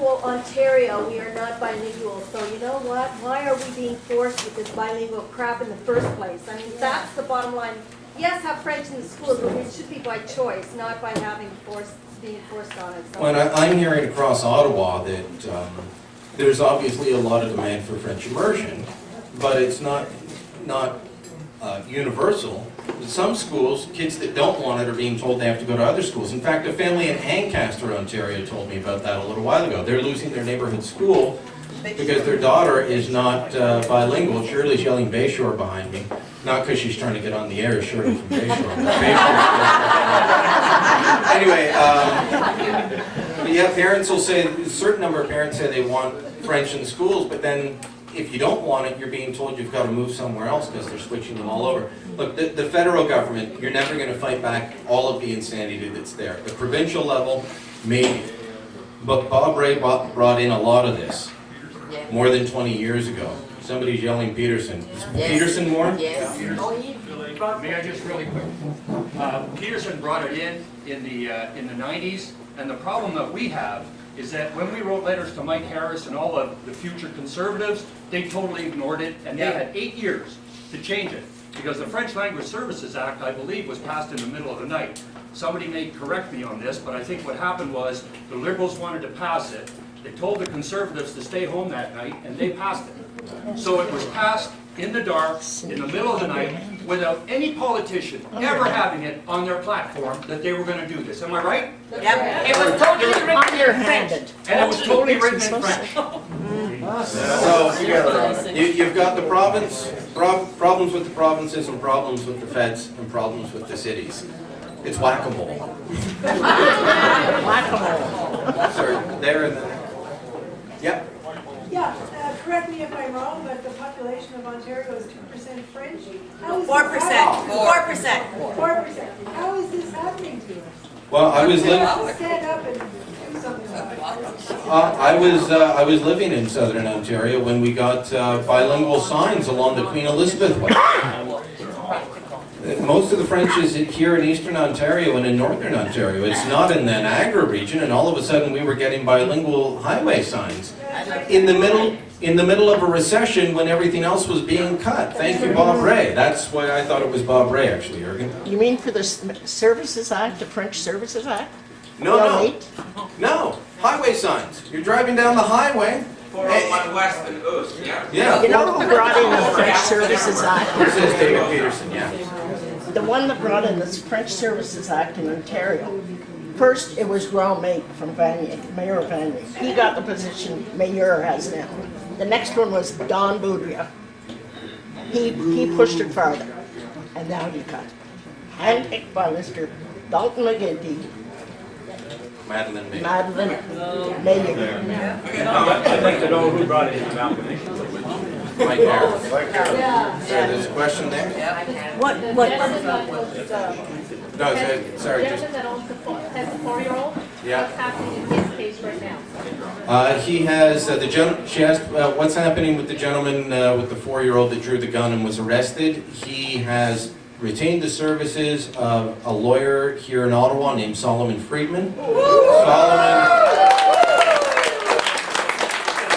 whole Ontario, we are not bilingual, so you know what? Why are we being forced with this bilingual crap in the first place? I mean, that's the bottom line. Yes, have French in the schools, but it should be by choice, not by being forced on it. So. Well, I'm hearing across Ottawa that there's obviously a lot of demand for French immersion, but it's not universal. Some schools, kids that don't want it are being told they have to go to other schools. In fact, a family in Ancaster, Ontario told me about that a little while ago. They're losing their neighborhood school because their daughter is not bilingual. Shirley's yelling Bayshore behind me. Not because she's trying to get on the air, Shirley from Bayshore. Anyway, but yeah, parents will say, a certain number of parents say they want French in the schools, but then if you don't want it, you're being told you've got to move somewhere else because they're switching them all over. Look, the federal government, you're never going to fight back all of the insanity that's there. The provincial level, maybe. But Bob Ray brought in a lot of this more than 20 years ago. Somebody's yelling Peterson. Is Peterson more? Yes. May I just really quick? Peterson brought it in the 90s, and the problem that we have is that when we wrote letters to Mike Harris and all of the future conservatives, they totally ignored it, and they had 8 years to change it. Because the French Language Services Act, I believe, was passed in the middle of the night. Somebody may correct me on this, but I think what happened was the Liberals wanted to pass it. They told the Conservatives to stay home that night, and they passed it. So it was passed in the dark, in the middle of the night, without any politician ever having it on their platform that they were going to do this. Am I right? Yep. It was totally written in French. And it was totally written in French. So you've got the province, problems with the provinces and problems with the feds and problems with the cities. It's whack-a-mole. Whack-a-mole. Sorry, there and then. Yep. Yeah, correct me if I'm wrong, but the population of Ontario is 2% French. How is 4%. this 4%. 4%. How is this happening to us? Well, I was living. Stand up and do something about it. I was living in southern Ontario when we got bilingual signs along the Queen Elizabeth Way. Most of the French is here in eastern Ontario and in northern Ontario. It's not in the Niagara region, and all of a sudden we were getting bilingual highway signs in the middle of a recession when everything else was being cut. Thank you, Bob Ray. That's why I thought it was Bob Ray, actually, Jürgen. You mean for the Services Act, the French Services Act? No. Highway signs. You're driving down the highway. 401 West and Oost, yeah. Yeah. You know who brought in the French Services Act? This is David Peterson, yeah. The one that brought in this French Services Act in Ontario. First, it was Grand Mate from Vanier, Mayor of Vanier. He got the position Mayor has now. The next one was Don Boudria. He pushed it farther, and now he cut. Handpicked by Mr. Dalton McGinty, Madeline May. Mayor. I'd like to know who brought in the amalgamation. Mike Harris. There's a question there? What? No, sorry. The Just, gentleman that owns has a 4-year-old? Yeah. What's happening in his case right now? he has, she asked what's happening with the gentleman with the 4-year-old that drew the gun and was arrested. He has retained the services of a lawyer here in Ottawa named Solomon Friedman.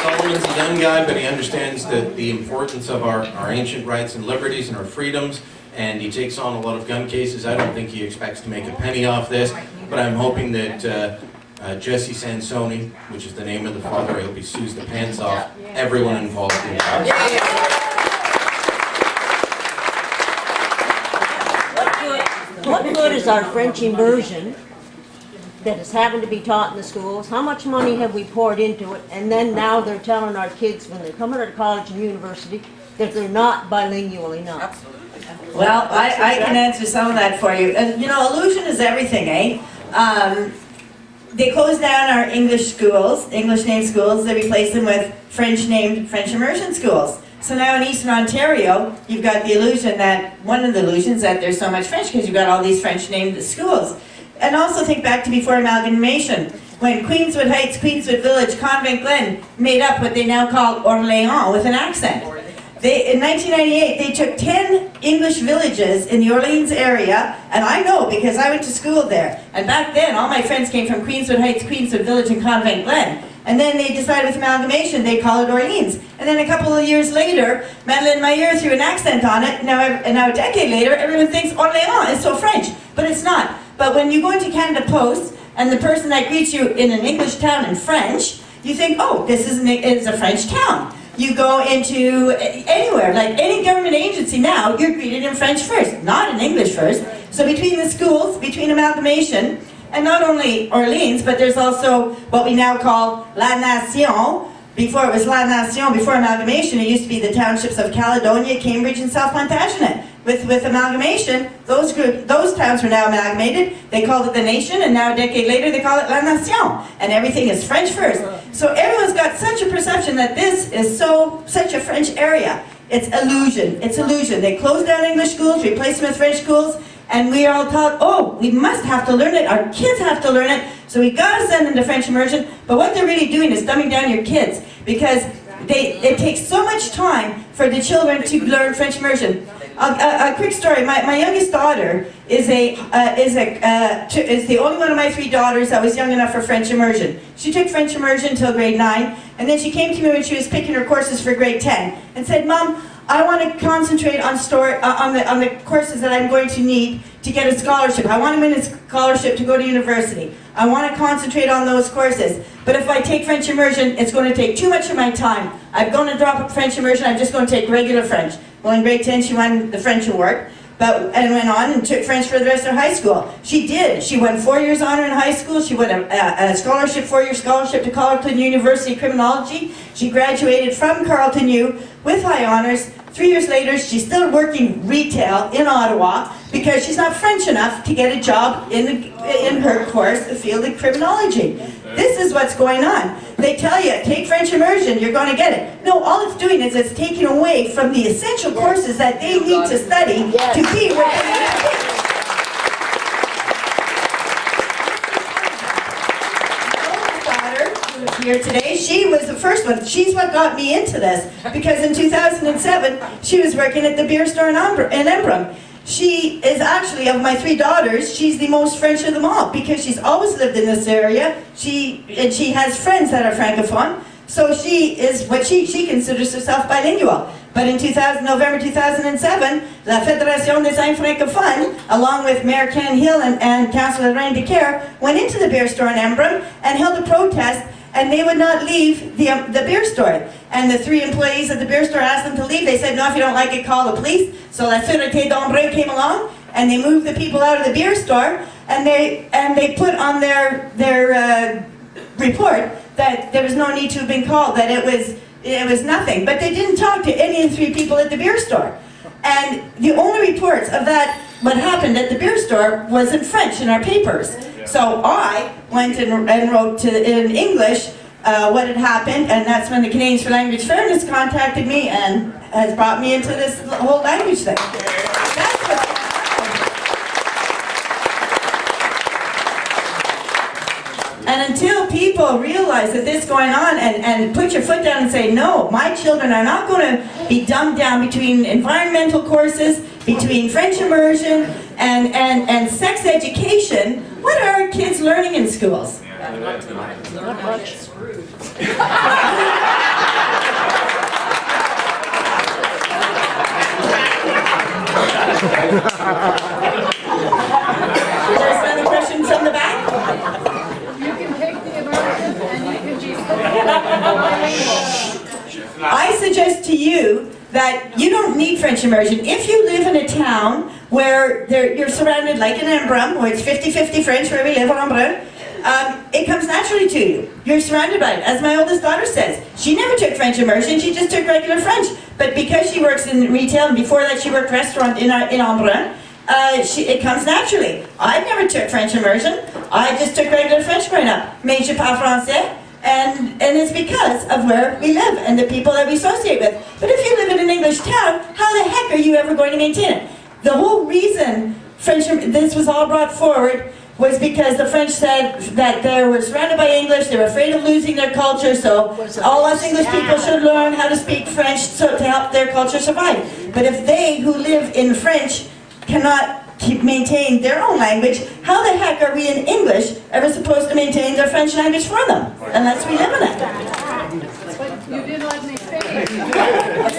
Solomon's a young guy, but he understands the importance of our ancient rights and liberties and our freedoms, and he takes on a lot of gun cases. I don't think he expects to make a penny off this, but I'm hoping that Jesse Sansoni, which is the name of the father, I hope he sues the pants off everyone involved in it. What good is our French immersion that is having to be taught in the schools? How much money have we poured into it? And then now they're telling our kids when they're coming to college and university that they're not bilingual enough. Well, I can answer some of that for you. And you know, illusion is everything, eh? They closed down our English schools, English named schools. They replaced them with French named French immersion schools. So now in Eastern Ontario, you've got the illusion that, one of the illusions that there's so much French because you've got all these French named schools. And also think back to before amalgamation, when Queenswood Heights, Queenswood Village, Convent Glen made up what they now call Orléans with an accent. In 1998, they took 10 English villages in the Orleans area, and I know because I went to school there. And back then, all my friends came from Queenswood Heights, Queenswood Village, and Convent Glen. And then they decided with amalgamation, they call it Orleans. And then a couple of years later, Madeleine Mayer threw an accent on it. And now a decade later, everyone thinks Orléans is so French. But it's not. But when you go into Canada Post, and the person that greets you in an English town in French, you think, oh, this is a French town. You go into anywhere, like any government agency now, you're greeted in French first, not in English first. So between the schools, between amalgamation, and not only Orleans, but there's also what we now call La Nation. Before it was La Nation, before amalgamation, it used to be the townships of Caledonia, Cambridge, and South Plantagenet. With amalgamation, those towns were now amalgamated. They called it the nation, and now a decade later they call it La Nation. And everything is French first. So everyone's got such a perception that this is such a French area. It's illusion. It's illusion. They closed down English schools, replaced them with French schools, and we are all taught, oh, we must have to learn it. Our kids have to learn it. So we got to send them to French immersion. But what they're really doing is dumbing down your kids, because it takes so much time for the children to learn French immersion. A quick story. My youngest daughter is the only one of my 3 daughters that was young enough for French immersion. She took French immersion until grade 9, and then she came to me when she was picking her courses for grade 10 and said, Mom, I want to concentrate on the courses that I'm going to need to get a scholarship. I want to win a scholarship to go to university. I want to concentrate on those courses. But if I take French immersion, it's going to take too much of my time. I'm going to drop French immersion. I'm just going to take regular French. Well, in grade 10, she won the French award, and went on and took French for the rest of high school. She did. She won 4 years honor in high school. She won a scholarship, 4-year scholarship to Carleton University Criminology. She graduated from Carleton U with high honors. 3 years later, she's still working retail in Ottawa because she's not French enough to get a job in her course, the field of criminology. This is what's going on. They tell you, take French immersion, you're going to get it. No, all it's doing is it's taking away from the essential courses that they need to study to be where they need to be. Here today, she was the first one. She's what got me into this, because in 2007 she was working at the beer store in Embrun. She is actually, of my 3 daughters, she's the most French of them all, because she's always lived in this area. She has friends that are francophone, so she is what she considers herself bilingual. But in November 2007, La Fédération des Indes Francophones, along with Mayor Ken Hill and Councillor Reine Decaire, went into the beer store in Embrun and held a protest, and they would not leave the beer store. And the 3 employees at the beer store asked them to leave. They said, no, if you don't like it, call the police. So La Sûreté d'Embrun came along, and they moved the people out of the beer store, and they put on their report that there was no need to have been called, that it was nothing. But they didn't talk to any of the 3 people at the beer store. And the only reports of that, what happened at the beer store, was in French in our papers. So I went and wrote in English what had happened, and that's when the Canadians for Language Fairness contacted me and has brought me into this whole language thing. That's what's And until people realize that this is going on and put your foot down and say, no, my children are not going to be dumbed down between environmental courses, between French immersion and sex education, what are our kids learning in schools? Not much. Is there another question from the back? I suggest to you that you don't need French immersion. If you live in a town where you're surrounded, like in Embrun, where it's 50-50 French, where we live in Embrun, it comes naturally to you. You're surrounded by it. As my oldest daughter says, she never took French immersion, she just took regular French. But because she works in retail, and before that she worked restaurant in Embrun, it comes naturally. I never took French immersion. I just took regular French growing up. Mais je parle français. And it's because of where we live and the people that we associate with. But if you live in an English town, how the heck are you ever going to maintain it? The whole reason this was all brought forward was because the French said that they were surrounded by English, they were afraid of losing their culture, so all us English people should learn how to speak French to help their culture survive. But if they who live in French cannot keep maintain their own language, how the heck are we in English ever supposed to maintain their French language for them? Unless we live in it. But you didn't let me finish.